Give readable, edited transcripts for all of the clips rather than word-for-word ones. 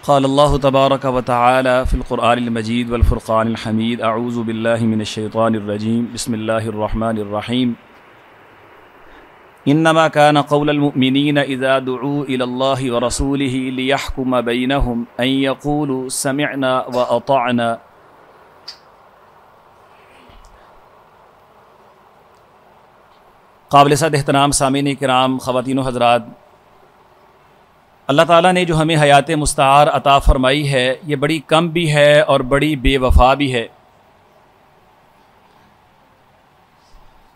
قال اللہ تبارک و تعالی فی القرآن المجید والفرقان الحمید اعوذ باللہ من الشیطان الرجیم بسم اللہ الرحمن الرحیم انما كان قول المؤمنین اذا دعوا الى اللہ ورسولہ لیحکم بینہم ان یقولوا سمعنا واطعنا۔ قابل صد احترام سامعین کرام، خواتین و حضرات، اللہ تعالیٰ نے جو ہمیں حیات مستعار عطا فرمائی ہے یہ بڑی کم بھی ہے اور بڑی بے وفا بھی ہے۔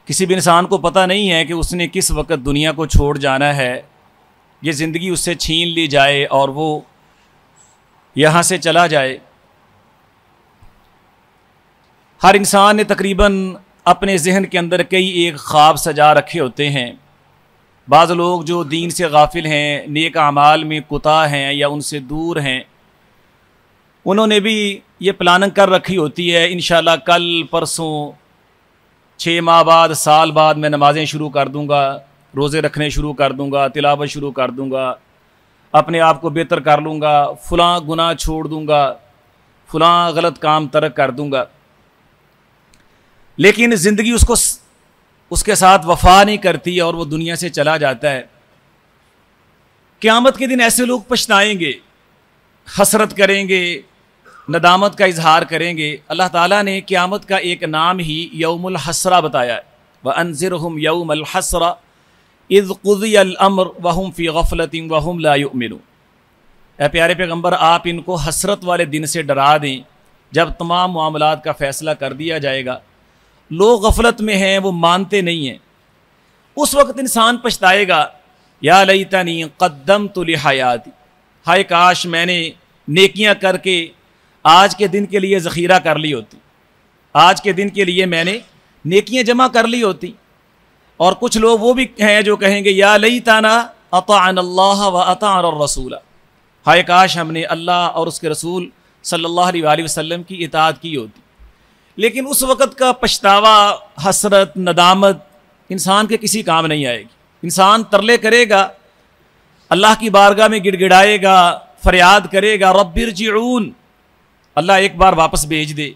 کسی بھی انسان کو پتہ نہیں ہے کہ اس نے کس وقت دنیا کو چھوڑ جانا ہے، یہ زندگی اس سے چھین لی جائے اور وہ یہاں سے چلا جائے۔ ہر انسان نے تقریباً اپنے ذہن کے اندر کئی ایک خواب سجا رکھے ہوتے ہیں۔ بعض لوگ جو دین سے غافل ہیں، نیک اعمال میں کوتاہ ہیں یا ان سے دور ہیں، انہوں نے بھی یہ پلاننگ کر رکھی ہوتی ہے انشاءاللہ کل پرسوں 6 ماہ بعد سال بعد میں نمازیں شروع کر دوں گا، روزے رکھنے شروع کر دوں گا، تلاوت شروع کر دوں گا، اپنے آپ کو بہتر کر لوں گا، فلاں گناہ چھوڑ دوں گا، فلاں غلط کام ترک کر دوں گا۔ لیکن زندگی اس کے ساتھ وفا نہیں کرتی اور وہ دنیا سے چلا جاتا ہے۔ قیامت کے دن ایسے لوگ پچھتائیں گے، حسرت کریں گے، ندامت کا اظہار کریں گے۔ اللہ تعالیٰ نے قیامت کا ایک نام ہی یوم الحسرہ بتایا ہے، وَأَنذِرْهُمْ يَوْمَ الْحَسْرَةِ إِذْ قُضِيَ الْأَمْرُ وَهُمْ فِي غَفْلَةٍ وَهُمْ لَا يُؤْمِنُونَ۔ اے پیارے پیغمبر، آپ ان کو حسرت والے دن سے ڈرا دیں جب تمام معاملات کا فیصلہ کر دیا جائے گا۔ لوگ غفلت میں ہیں، وہ مانتے نہیں ہیں۔ اس وقت انسان پچھتائے گا، یا لیتنی قدمت لحیاتی، ہائے کاش میں نے نیکیاں کر کے آج کے دن کے لیے ذخیرہ کر لی ہوتی، آج کے دن کے لیے میں نے نیکیاں جمع کر لی ہوتی۔ اور کچھ لوگ وہ بھی ہیں جو کہیں گے یا لیتنا اطعنا اللہ واطعنا الرسول، ہائے کاش ہم نے اللہ اور اس کے رسول صلی اللہ علیہ وآلہ وسلم کی اطاعت کی ہوتی۔ لیکن اس وقت کا پچھتاوا، حسرت، ندامت انسان کے کسی کام نہیں آئے گی۔ انسان ترلے کرے گا، اللہ کی بارگاہ میں گڑ گڑائے گا، فریاد کرے گا رب ارجعون، اللہ ایک بار واپس بھیج دے۔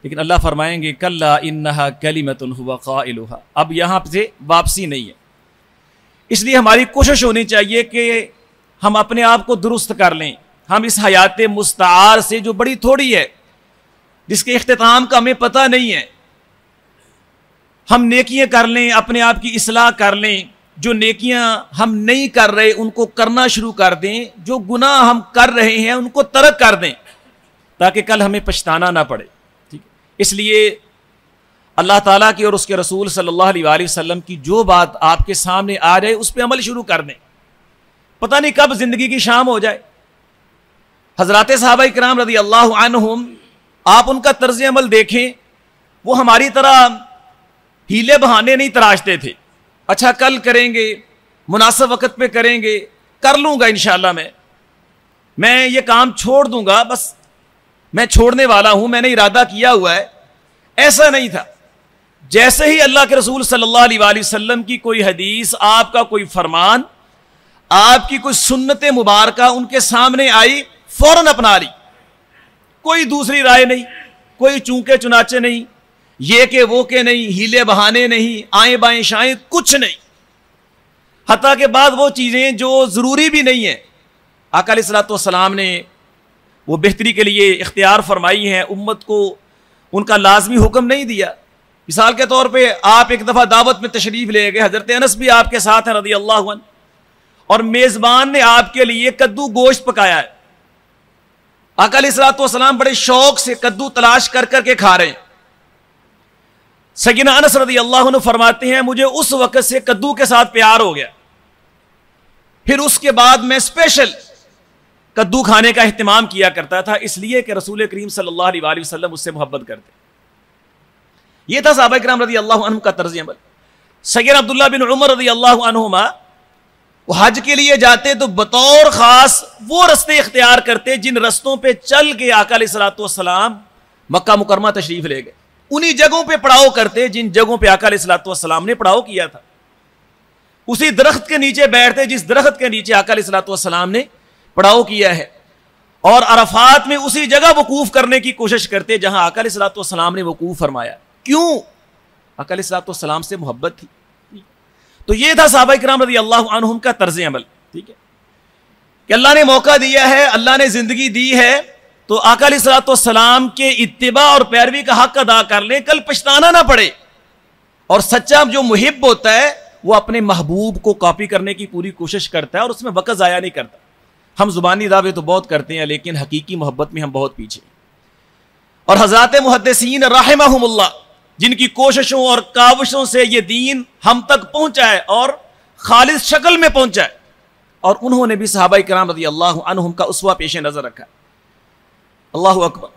لیکن اللہ فرمائیں گے کلا انہا کلمۃ هو قائلھا، اب یہاں سے واپسی نہیں ہے۔ اس لیے ہماری کوشش ہونی چاہیے کہ ہم اپنے آپ کو درست کر لیں۔ ہم اس حیات مستعار سے جو بڑی تھوڑی ہے، جس کے اختتام کا ہمیں پتہ نہیں ہے، ہم نیکیاں کر لیں، اپنے آپ کی اصلاح کر لیں۔ جو نیکیاں ہم نہیں کر رہے ان کو کرنا شروع کر دیں، جو گناہ ہم کر رہے ہیں ان کو ترک کر دیں، تاکہ کل ہمیں پچھتانا نہ پڑے۔ ٹھیک، اس لیے اللہ تعالیٰ کی اور اس کے رسول صلی اللہ علیہ وآلہ وسلم کی جو بات آپ کے سامنے آ جائے اس پہ عمل شروع کر دیں۔ پتہ نہیں کب زندگی کی شام ہو جائے۔ حضرات صحابہ کرام رضی اللہ عنہم، آپ ان کا طرز عمل دیکھیں، وہ ہماری طرح ہیلے بہانے نہیں تراشتے تھے۔ اچھا کل کریں گے، مناسب وقت پہ کریں گے، کر لوں گا انشاءاللہ، میں یہ کام چھوڑ دوں گا، بس میں چھوڑنے والا ہوں، میں نے ارادہ کیا ہوا ہے۔ ایسا نہیں تھا۔ جیسے ہی اللہ کے رسول صلی اللہ علیہ وآلہ وسلم کی کوئی حدیث، آپ کا کوئی فرمان، آپ کی کوئی سنت مبارکہ ان کے سامنے آئی، فوراً اپنا لی۔ کوئی دوسری رائے نہیں، کوئی چونکے چنانچے نہیں، یہ کہ وہ کہ نہیں، ہیلے بہانے نہیں، آئیں بائیں شائیں کچھ نہیں۔ حتیٰ کہ بعد وہ چیزیں جو ضروری بھی نہیں ہیں، آقا علیہ الصلوۃ والسلام نے وہ بہتری کے لیے اختیار فرمائی ہیں، امت کو ان کا لازمی حکم نہیں دیا۔ مثال کے طور پہ آپ ایک دفعہ دعوت میں تشریف لے گئے، حضرت انس بھی آپ کے ساتھ ہیں رضی اللہ عنہ، اور میزبان نے آپ کے لیے کدو گوشت پکایا ہے۔ آقا علیہ الصلوۃ والسلام بڑے شوق سے کدو تلاش کر کر کے کھا رہے ہیں۔ سیدنا انس رضی اللہ عنہ فرماتے ہیں مجھے اس وقت سے کدو کے ساتھ پیار ہو گیا، پھر اس کے بعد میں اسپیشل کدو کھانے کا اہتمام کیا کرتا تھا، اس لیے کہ رسول کریم صلی اللہ علیہ وآلہ وسلم اس سے محبت کرتے۔ یہ تھا صحابہ کرام رضی اللہ عنہم کا طرز عمل۔ سیدنا عبداللہ بن عمر رضی اللہ عنہما وہ حج کے لیے جاتے تو بطور خاص وہ رستے اختیار کرتے جن رستوں پہ چل کے آقا علیہ الصلوۃ والسلام مکہ مکرمہ تشریف لے گئے، انہی جگہوں پہ پڑاؤ کرتے جن جگہوں پہ آقا علیہ الصلوۃ والسلام نے پڑاؤ کیا تھا۔ اسی درخت کے نیچے بیٹھتے جس درخت کے نیچے آقا علیہ الصلوۃ والسلام نے پڑاؤ کیا ہے، اور عرفات میں اسی جگہ وقوف کرنے کی کوشش کرتے جہاں آقا علیہ الصلوۃ والسلام نے وقوف فرمایا. کیوں؟ آقا علیہ الصلوۃ والسلام سے محبت تھی. تو یہ تھا صحابہ کرام رضی اللہ عنہم کا طرز عمل. ٹھیک ہے کہ اللہ نے موقع دیا ہے, اللہ نے زندگی دی ہے, تو آقا علیہ الصلوۃ والسلام کے اتباع اور پیروی کا حق ادا کر لیں, کل پچھتانا نہ پڑے. اور سچا جو محب ہوتا ہے وہ اپنے محبوب کو کاپی کرنے کی پوری کوشش کرتا ہے اور اس میں وقت ضائع نہیں کرتا. ہم زبانی دعوے تو بہت کرتے ہیں لیکن حقیقی محبت میں ہم بہت پیچھے. اور حضرات محدثین رحمہم اللہ جن کی کوششوں اور کاوشوں سے یہ دین ہم تک پہنچا ہے اور خالص شکل میں پہنچا ہے, اور انہوں نے بھی صحابہ کرام رضی اللہ عنہم کا اسوہ پیش نظر رکھا. اللہ اکبر.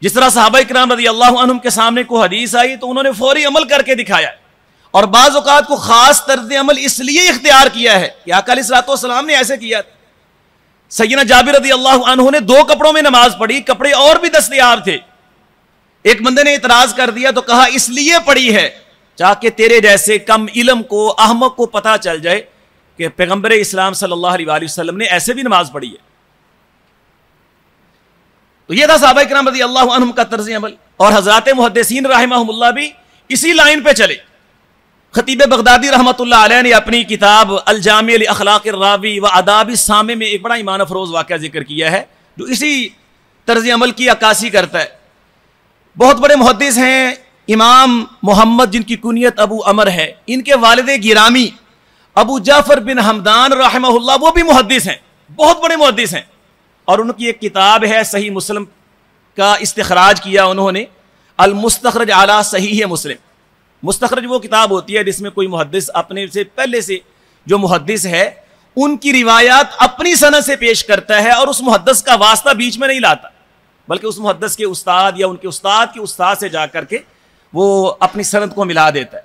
جس طرح صحابہ کرام رضی اللہ عنہم کے سامنے کوئی حدیث آئی تو انہوں نے فوری عمل کر کے دکھایا, اور بعض اوقات کو خاص طرز عمل اس لیے اختیار کیا ہے کہ آقا علیہ الصلوۃ والسلام نے ایسے کیا. سیدنا جابر رضی اللہ عنہ نے 2 کپڑوں میں نماز پڑھی, کپڑے اور بھی دستیاب تھے. ایک بندے نے اعتراض کر دیا تو کہا اس لیے پڑھی ہے تاکہ تیرے جیسے کم علم کو, احمق کو پتہ چل جائے کہ پیغمبر اسلام صلی اللہ علیہ وآلہ وسلم نے ایسے بھی نماز پڑھی ہے. تو یہ تھا صحابہ کرام رضی اللہ عنہم کا طرز عمل. اور حضرات محدثین رحمہم اللہ بھی اسی لائن پہ چلے. خطیب بغدادی رحمۃ اللہ علیہ نے اپنی کتاب الجامع لاخلاق الراوی و آداب السامع میں ایک بڑا ایمان افروز واقعہ ذکر کیا ہے جو اسی طرز عمل کی عکاسی کرتا ہے. بہت بڑے محدث ہیں امام محمد جن کی کنیت ابو عمر ہے, ان کے والد گرامی ابو جعفر بن حمدان رحمہ اللہ وہ بھی محدث ہیں, بہت بڑے محدث ہیں. اور ان کی ایک کتاب ہے صحیح مسلم کا استخراج کیا انہوں نے, المستخرج علی صحیح مسلم. مستخرج وہ کتاب ہوتی ہے جس میں کوئی محدث اپنے سے پہلے سے جو محدث ہے ان کی روایات اپنی سند سے پیش کرتا ہے اور اس محدث کا واسطہ بیچ میں نہیں لاتا, بلکہ اس محدث کے استاد یا ان کے استاد کے استاد سے جا کر کے وہ اپنی سند کو ملا دیتا ہے.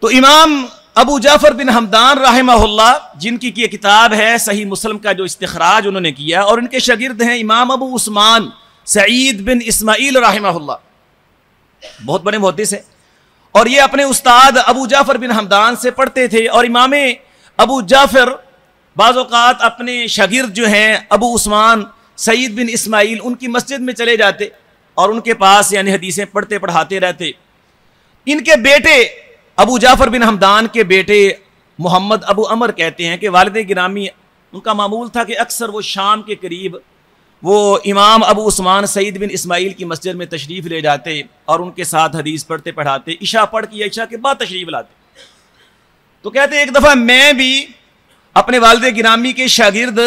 تو امام ابو جعفر بن حمدان رحمہ اللہ جن کی یہ کتاب ہے صحیح مسلم کا جو استخراج انہوں نے کیا, اور ان کے شاگرد ہیں امام ابو عثمان سعید بن اسماعیل رحمہ اللہ, بہت بڑے محدث ہیں. اور یہ اپنے استاد ابو جعفر بن حمدان سے پڑھتے تھے, اور امام ابو جعفر بعض اوقات اپنے شاگرد جو ہیں ابو عثمان سعید بن اسماعیل ان کی مسجد میں چلے جاتے اور ان کے پاس یعنی حدیثیں پڑھتے پڑھاتے رہتے. ان کے بیٹے ابو جعفر بن حمدان کے بیٹے محمد ابو عمر کہتے ہیں کہ والد گرامی ان کا معمول تھا کہ اکثر وہ شام کے قریب وہ امام ابو عثمان سعید بن اسماعیل کی مسجد میں تشریف لے جاتے اور ان کے ساتھ حدیث پڑھتے پڑھاتے عشاء پڑھ کے عشاء کے بعد تشریف لاتے. تو کہتے ایک دفعہ میں بھی اپنے والد گرامی کے شاگرد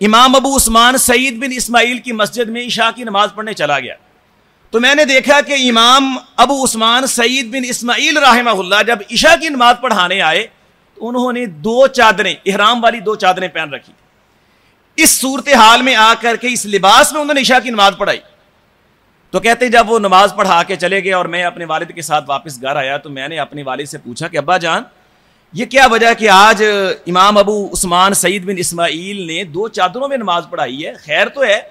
امام ابو عثمان سعید بن اسماعیل کی مسجد میں عشاء کی نماز پڑھنے چلا گیا. تو میں نے دیکھا کہ امام ابو عثمان سعید بن اسماعیل رحمہ اللہ جب عشاء کی نماز پڑھانے آئے تو انہوں نے 2 چادریں, احرام والی 2 چادریں پہن رکھی. اس صورتحال میں آ کر کے اس لباس میں انہوں نے عشاء کی نماز پڑھائی. تو کہتے جب وہ نماز پڑھا کے چلے گئے اور میں اپنے والد کے ساتھ واپس گھر آیا تو میں نے اپنے والد سے پوچھا کہ ابا جان یہ کیا وجہ کہ آج امام ابو عثمان سعید بن اسماعیل نے 2 چادروں میں نماز پڑھائی ہے, خیر تو ہے؟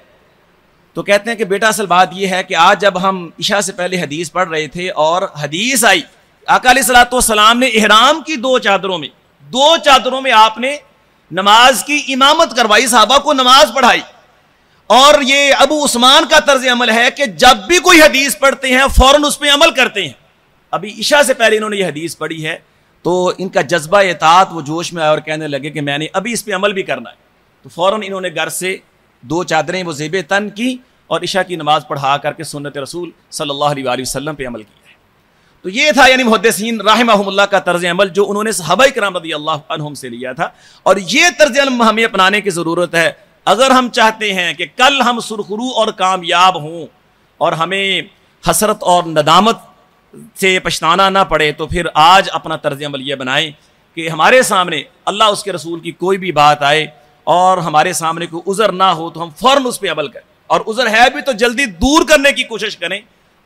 تو کہتے ہیں کہ بیٹا اصل بات یہ ہے کہ آج جب ہم عشاء سے پہلے حدیث پڑھ رہے تھے اور حدیث آئی آقا علیہ الصلوۃ والسلام نے احرام کی 2 چادروں میں آپ نے نماز کی امامت کروائی, صحابہ کو نماز پڑھائی. اور یہ ابو عثمان کا طرز عمل ہے کہ جب بھی کوئی حدیث پڑھتے ہیں فوراً اس پہ عمل کرتے ہیں. ابھی عشاء سے پہلے انہوں نے یہ حدیث پڑھی ہے تو ان کا جذبہ اطاعت وہ جوش میں آیا اور کہنے لگے کہ میں نے ابھی اس پہ عمل بھی کرنا ہے. تو فوراً انہوں نے گھر سے 2 چادریں وہ زیب تن کی اور عشاء کی نماز پڑھا کر کے سنت رسول صلی اللہ علیہ وآلہ وسلم پہ عمل کیا ہے. تو یہ تھا یعنی محدثین رحمہم اللہ کا طرز عمل جو انہوں نے صحابہ کرام رضی اللہ عنہم سے لیا تھا, اور یہ طرز عمل ہمیں اپنانے کی ضرورت ہے اگر ہم چاہتے ہیں کہ کل ہم سرخرو اور کامیاب ہوں اور ہمیں حسرت اور ندامت سے پچھتانا نہ پڑے. تو پھر آج اپنا طرز عمل یہ بنائیں کہ ہمارے سامنے اللہ اس کے رسول کی کوئی بھی بات آئے اور ہمارے سامنے کوئی عذر نہ ہو تو ہم فوراً اس پہ عمل کریں, اور عذر ہے بھی تو جلدی دور کرنے کی کوشش کریں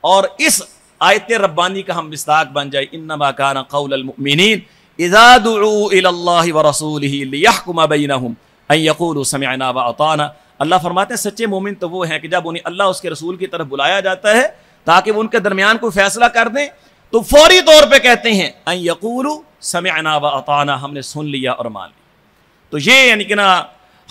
اور اس آیت ربانی کا ہم مصداق بن جائے. انما کان قول المؤمنین اذا دعوا الی اللہ ورسولہ لیحکم بینہم ان یقولوا سمعنا واطعنا. اللہ فرماتے ہیں سچے مومن تو وہ ہیں کہ جب انہیں اللہ اس کے رسول کی طرف بلایا جاتا ہے تاکہ وہ ان کے درمیان کوئی فیصلہ کر دیں تو فوری طور پہ کہتے ہیں ان یقولوا سمعنا واطعنا, ہم نے سن لیا اور مان لیا. تو یہ یعنی کہ نا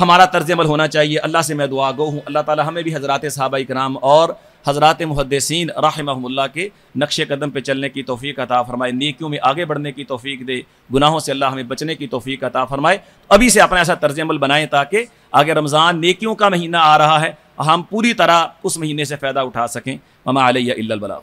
ہمارا طرز عمل ہونا چاہیے۔ اللہ سے میں دعا گو ہوں اللہ تعالی ہمیں بھی حضرات صحابہ کرام اور حضرات محدثین رحمہم اللہ کے نقش قدم پہ چلنے کی توفیق عطا فرمائے، نیکیوں میں آگے بڑھنے کی توفیق دے، گناہوں سے اللہ ہمیں بچنے کی توفیق عطا فرمائے۔ ابھی سے اپنا ایسا طرز عمل بنائیں تاکہ آگے رمضان نیکیوں کا مہینہ آ رہا ہے، ہم پوری طرح اس مہینے سے فائدہ اٹھا سکیں۔ وما علیہ الا البلاغ۔